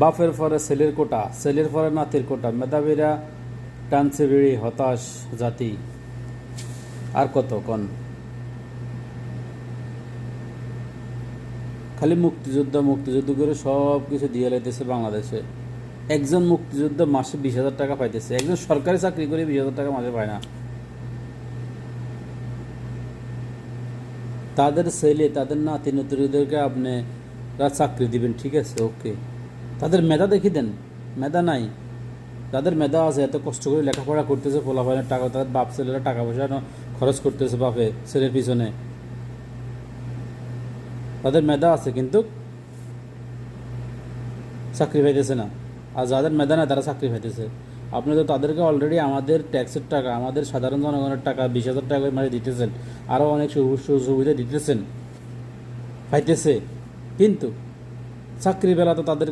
বাপের পরে ছেলের কোটা, ছেলের পরে নাতির কোটা, মেধাবীরা টানছে বিড়ি, হতাশ জাতি। আর কত কন? খালি মুক্তিযোদ্ধা মুক্তিযুদ্ধ করে সব কিছু দিয়ে লাইতেছে বাংলাদেশে। একজন মুক্তিযোদ্ধা মাসে 20,000 টাকা পাইতেছে, একজন সরকারি চাকরি করে 20,000 টাকা মাসে পায় না। তাদের ছেলে, তাদের নাতি নাতনিদেরকে আপনি চাকরি দিবেন, ঠিক আছে, ওকে। তাদের মেধা দেখি দেন, মেধা নাই। যাদের মেধা আছে, এত কষ্ট করে লেখাপড়া করতেছে, পোলাপানের টাকা, তাদের বাপ ছেলেরা টাকা পয়সা খরচ করতেছে বাপে ছেলের পিছনে, তাদের মেধা আছে কিন্তু চাকরি পাইতেছে না। আর যাদের মেধা নাই তারা চাকরি পাইতেছে। আপনি তো তাদেরকে অলরেডি আমাদের ট্যাক্সের টাকা, আমাদের সাধারণ জনগণের টাকা 20,000 টাকা মানে দিতেছেন, আরও অনেক সুবিধা দিতেছেন, পাইতেছে, কিন্তু চাকরি বেলা তো তাদেরকে